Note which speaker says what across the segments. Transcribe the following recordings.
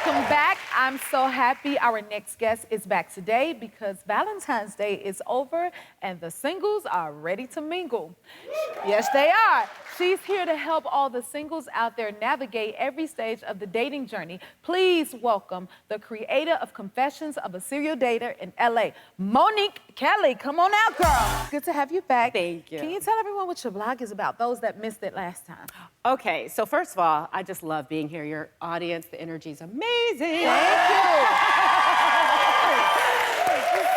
Speaker 1: Welcome back. I'm so happy our next guest is back today because Valentine's Day is over and the singles are ready to mingle. Yes, they are. She's here to help all the singles out there navigate every stage of the dating journey. Please welcome the creator of Confessions of a Serial Dater in LA, Monique Kelley. Come on out, girl. Good to have you back.
Speaker 2: Thank you.
Speaker 1: Can you tell everyone what your blog is about, those that missed it last time?
Speaker 2: Okay, so first of all, I just love being here. Your audience, the energy is amazing.
Speaker 1: Thank you.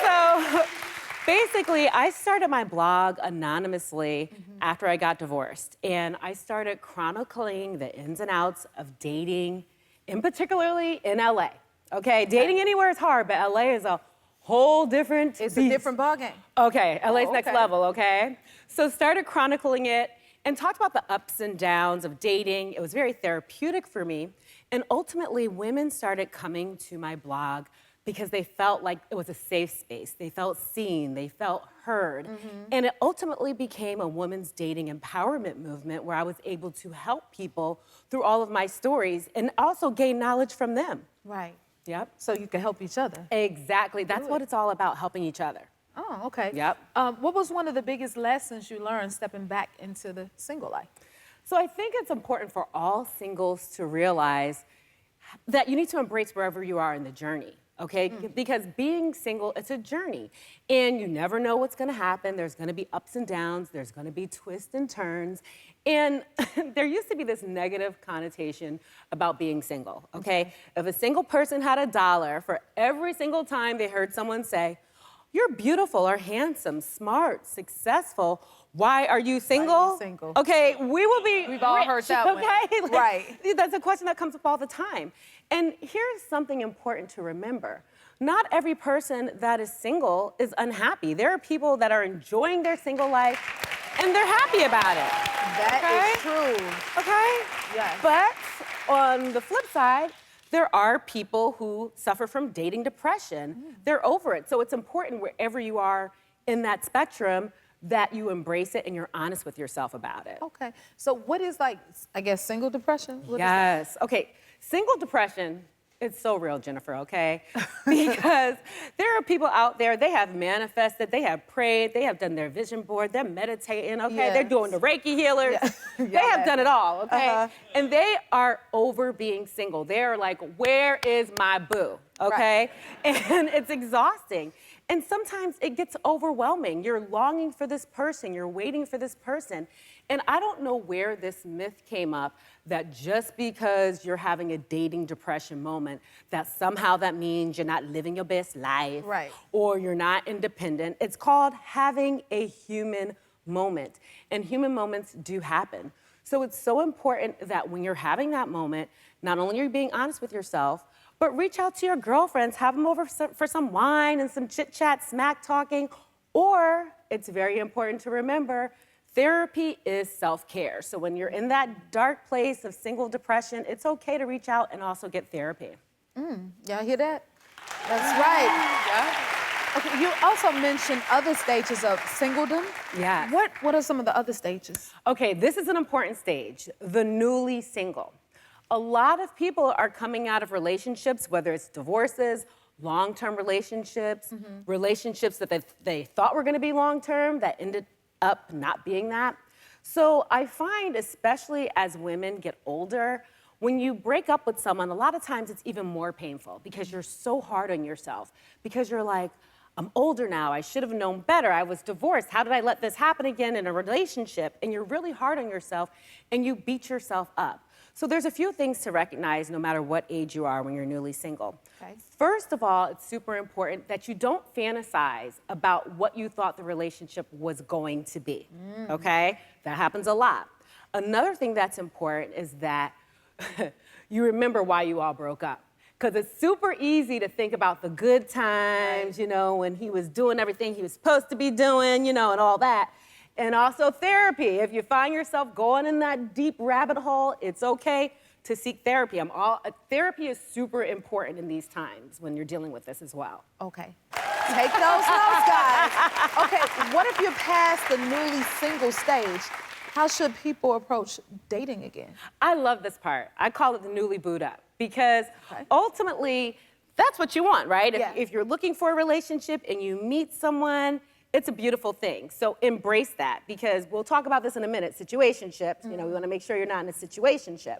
Speaker 2: So basically, I started my blog anonymously after I got divorced. And I started chronicling the ins and outs of dating, in particularly in LA. Okay, dating anywhere is hard, but LA is a whole different
Speaker 1: It's
Speaker 2: beast.
Speaker 1: a different ballgame.
Speaker 2: Okay, LA's next
Speaker 1: okay.
Speaker 2: level, okay? So started chronicling it and talked about the ups and downs of dating. It was very therapeutic for me. And ultimately, women started coming to my blog because they felt like it was a safe space. They felt seen, they felt heard. And it ultimately became a women's dating empowerment movement where I was able to help people through all of my stories and also gain knowledge from them.
Speaker 1: Right.
Speaker 2: Yep.
Speaker 1: So you can help each other.
Speaker 2: Exactly. That's what it's all about, helping each other.
Speaker 1: Oh, okay.
Speaker 2: Yep.
Speaker 1: What was one of the biggest lessons you learned stepping back into the single life?
Speaker 2: So I think it's important for all singles to realize that you need to embrace wherever you are in the journey, okay? Because being single, it's a journey. And you never know what's gonna happen. There's gonna be ups and downs. There's gonna be twists and turns. And there used to be this negative connotation about being single, okay? If a single person had $1 for every single time they heard someone say, "You're beautiful or handsome, smart, successful. Why are you single?"
Speaker 1: Why are you single?
Speaker 2: Okay, we will be
Speaker 1: We've all
Speaker 2: rich,
Speaker 1: heard that one.
Speaker 2: okay?
Speaker 1: Right.
Speaker 2: That's a question that comes up all the time. And here's something important to remember. Not every person that is single is unhappy. There are people that are enjoying their single life and they're happy about it.
Speaker 1: That is true.
Speaker 2: Okay?
Speaker 1: Yes.
Speaker 2: But on the flip side, there are people who suffer from dating depression. They're over it. So it's important wherever you are in that spectrum that you embrace it and you're honest with yourself about it.
Speaker 1: Okay. So what is like, I guess, single depression? What is that?
Speaker 2: Yes. Okay. Single depression, it's so real, Jennifer, okay? Because there are people out there, they have manifested, they have prayed, they have done their vision board, they're meditating, okay?
Speaker 1: Yes.
Speaker 2: They're doing the Reiki healers.
Speaker 1: Yeah.
Speaker 2: They have done it all, okay?
Speaker 1: Uh-huh.
Speaker 2: And they are over being single. They're like, where is my boo, okay? And it's exhausting. And sometimes it gets overwhelming. You're longing for this person, you're waiting for this person. And I don't know where this myth came up that just because you're having a dating depression moment, that somehow that means you're not living your best life,
Speaker 1: Right.
Speaker 2: or you're not independent. It's called having a human moment. And human moments do happen. So it's so important that when you're having that moment, not only are you being honest with yourself, but reach out to your girlfriends, have them over for some wine and some chit chat, smack talking, or it's very important to remember, therapy is self-care. So when you're in that dark place of single depression, it's okay to reach out and also get therapy.
Speaker 1: Y'all hear that? That's right.
Speaker 2: Yeah.
Speaker 1: Okay, you also mentioned other stages of singledom.
Speaker 2: Yes.
Speaker 1: What are some of the other stages?
Speaker 2: Okay, this is an important stage, the newly single. A lot of people are coming out of relationships, whether it's divorces, long-term relationships, relationships that they thought were gonna be long-term that ended up not being that. So I find, especially as women get older, when you break up with someone, a lot of times it's even more painful because you're so hard on yourself, because you're like, I'm older now, I should have known better, I was divorced, how did I let this happen again in a relationship? And you're really hard on yourself and you beat yourself up. So there's a few things to recognize no matter what age you are when you're newly single.
Speaker 1: Okay.
Speaker 2: First of all, it's super important that you don't fantasize about what you thought the relationship was going to be, okay? That happens a lot. Another thing that's important is that you remember why you all broke up. Because it's super easy to think about the good times, you know, when he was doing everything he was supposed to be doing, you know, and all that. And also therapy. If you find yourself going in that deep rabbit hole, it's okay to seek therapy. Therapy is super important in these times when you're dealing with this as well.
Speaker 1: Okay. Take those notes, guys. Okay, what if you're past the newly single stage? How should people approach dating again?
Speaker 2: I love this part. I call it the newly booed up. because ultimately, that's what you want, right?
Speaker 1: Yeah.
Speaker 2: If you're looking for a relationship and you meet someone, it's a beautiful thing. So embrace that, because we'll talk about this in a minute, situationships. You know, we want to make sure you're not in a situationship.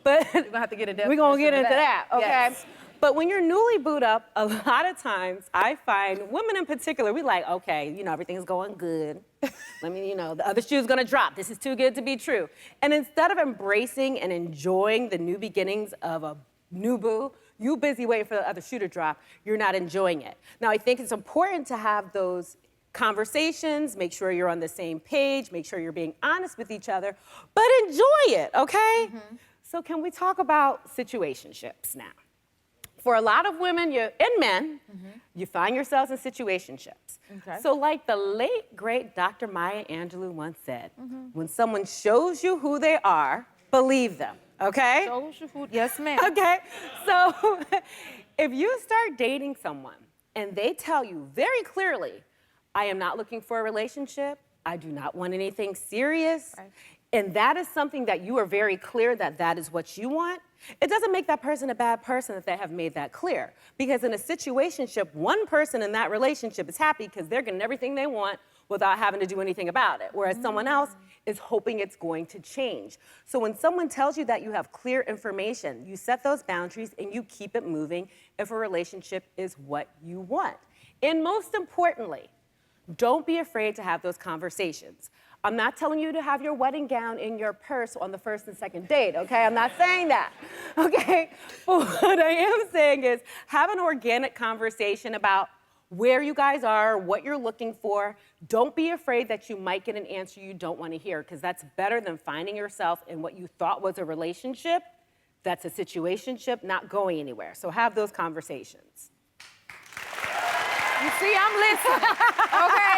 Speaker 2: But
Speaker 1: We're gonna have to get a definition.
Speaker 2: we're gonna get into that, okay?
Speaker 1: Yes.
Speaker 2: But when you're newly booed up, a lot of times I find women in particular, we like, okay, you know, everything's going good. Let me, you know, the other shoe's gonna drop. This is too good to be true. And instead of embracing and enjoying the new beginnings of a new boo, you busy waiting for the other shoe to drop, you're not enjoying it. Now, I think it's important to have those conversations, make sure you're on the same page, make sure you're being honest with each other, but enjoy it, okay? So can we talk about situationships now? For a lot of women and men, you find yourselves in situationships.
Speaker 1: Okay.
Speaker 2: So like the late, great Dr. Maya Angelou once said, when someone shows you who they are, believe them, okay?
Speaker 1: Shows you who, yes, ma'am.
Speaker 2: Okay, so if you start dating someone and they tell you very clearly, I am not looking for a relationship, I do not want anything serious,
Speaker 1: Right.
Speaker 2: and that is something that you are very clear that that is what you want, it doesn't make that person a bad person that they have made that clear. Because in a situationship, one person in that relationship is happy because they're getting everything they want without having to do anything about it, whereas someone else is hoping it's going to change. So when someone tells you that you have clear information, you set those boundaries and you keep it moving if a relationship is what you want. And most importantly, don't be afraid to have those conversations. I'm not telling you to have your wedding gown in your purse on the first and second date, okay? I'm not saying that, okay? But what I am saying is have an organic conversation about where you guys are, what you're looking for. Don't be afraid that you might get an answer you don't want to hear, because that's better than finding yourself in what you thought was a relationship that's a situationship not going anywhere. So have those conversations.
Speaker 1: You see, I'm listening. Okay.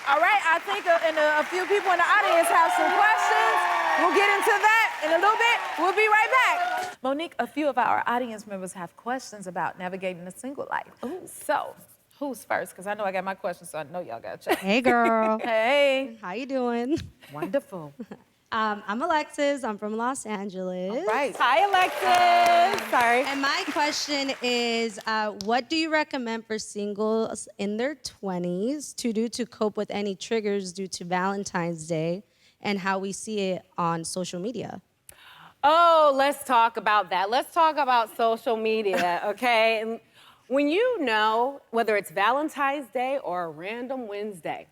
Speaker 1: All right. I think a few people in the audience have some questions. We'll get into that in a little bit. We'll be right back. Monique, a few of our audience members have questions about navigating the single life. Ooh. So, who's first? Because I know I got my questions, so I know y'all got to check.
Speaker 3: Hey, girl.
Speaker 1: Hey.
Speaker 3: How you doing?
Speaker 1: Wonderful.
Speaker 3: I'm Alexis. I'm from Los Angeles.
Speaker 1: All right.
Speaker 2: Hi, Alexis. Sorry.
Speaker 3: And my question is, what do you recommend for singles in their 20s to do to cope with any triggers due to Valentine's Day and how we see it on social media?
Speaker 2: Oh, let's talk about that. Let's talk about social media, okay? And when you know, whether it's Valentine's Day or a random Wednesday,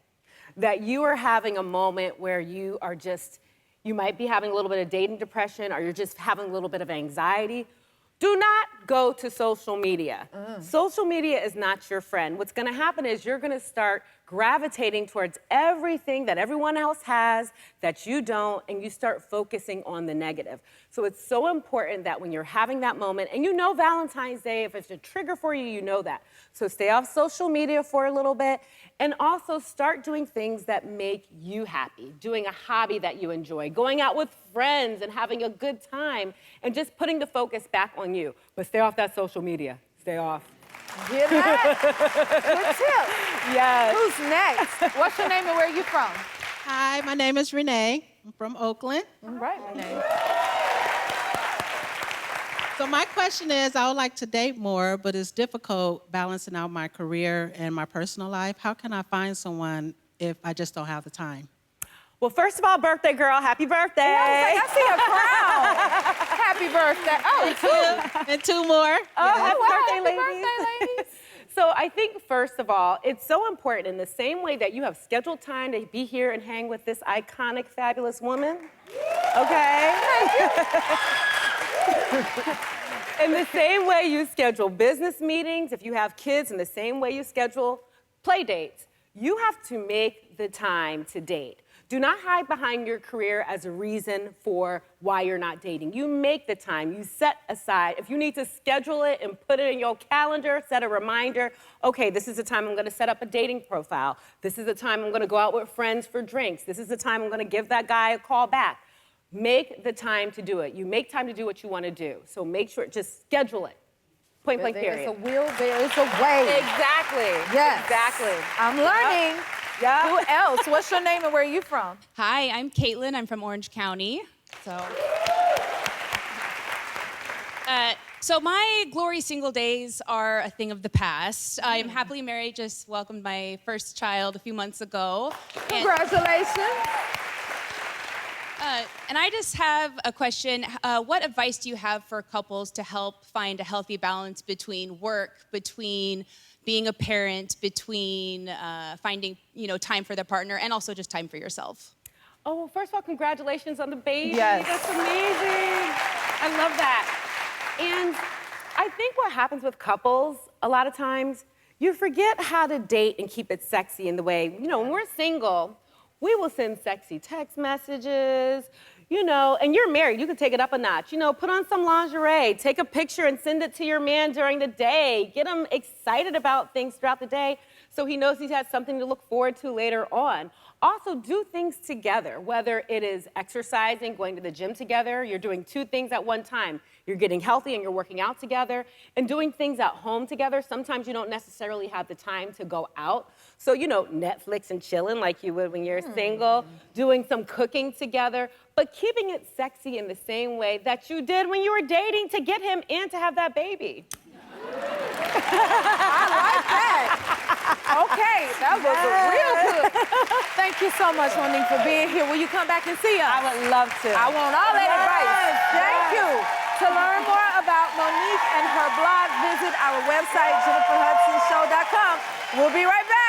Speaker 2: that you are having a moment where you are just, you might be having a little bit of dating depression, or you're just having a little bit of anxiety, do not go to social media. Social media is not your friend. What's gonna happen is you're gonna start gravitating towards everything that everyone else has that you don't, and you start focusing on the negative. So it's so important that when you're having that moment, and you know Valentine's Day, if it's a trigger for you, you know that. So stay off social media for a little bit, and also start doing things that make you happy, doing a hobby that you enjoy, going out with friends and having a good time, and just putting the focus back on you. But stay off that social media. Stay off.
Speaker 1: Hear that? Good tip.
Speaker 2: Yes.
Speaker 1: Who's next? What's your name and where are you from?
Speaker 4: Hi, my name is Renee. I'm from Oakland.
Speaker 1: All right, Renee.
Speaker 4: So my question is, I would like to date more, but it's difficult balancing out my career and my personal life. How can I find someone if I just don't have the time?
Speaker 2: Well, first of all, birthday girl, happy birthday.
Speaker 1: I see a crown. Happy birthday. Oh, two.
Speaker 4: And two more.
Speaker 2: Oh, happy
Speaker 1: Wow,
Speaker 2: birthday,
Speaker 1: happy
Speaker 2: ladies.
Speaker 1: birthday, ladies.
Speaker 2: So I think, first of all, it's so important in the same way that you have scheduled time to be here and hang with this iconic, fabulous woman, okay? In the same way you schedule business meetings, if you have kids, in the same way you schedule play dates, you have to make the time to date. Do not hide behind your career as a reason for why you're not dating. You make the time, you set aside. If you need to schedule it and put it in your calendar, set a reminder, okay, this is the time I'm gonna set up a dating profile. This is the time I'm gonna go out with friends for drinks. This is the time I'm gonna give that guy a call back. Make the time to do it. You make time to do what you wanna do. So make sure, just schedule it. Point blank period.
Speaker 1: There's a will, there is a way.
Speaker 2: Exactly.
Speaker 1: Yes.
Speaker 2: Exactly.
Speaker 1: I'm learning.
Speaker 2: Yeah.
Speaker 1: Who else? What's your name and where are you from?
Speaker 5: Hi, I'm Caitlin. I'm from Orange County. So, So my glory single days are a thing of the past. I'm happily married, just welcomed my first child a few months ago.
Speaker 1: Congratulations.
Speaker 5: And I just have a question. What advice do you have for couples to help find a healthy balance between work, between being a parent, between finding, time for their partner, and also just time for yourself?
Speaker 2: Oh, well, first of all, congratulations on the baby.
Speaker 1: Yes.
Speaker 2: That's amazing. I love that. And I think what happens with couples, a lot of times, you forget how to date and keep it sexy in the way, when we're single, we will send sexy text messages, and you're married, you can take it up a notch. Put on some lingerie, take a picture and send it to your man during the day. Get him excited about things throughout the day so he knows he has something to look forward to later on. Also, do things together, whether it is exercising, going to the gym together, you're doing two things at one time. You're getting healthy and you're working out together, and doing things at home together. Sometimes you don't necessarily have the time to go out. So, Netflix and chilling like you would when you're single, doing some cooking together, but keeping it sexy in the same way that you did when you were dating to get him and to have that baby.
Speaker 1: I like that. Okay, that was real good. Thank you so much, Monique, for being here. Will you come back and see us?
Speaker 2: I would love to.
Speaker 1: I want all that advice. Thank you. To learn more about Monique and her blog, visit our website, jenniferhudsonshow.com. We'll be right back.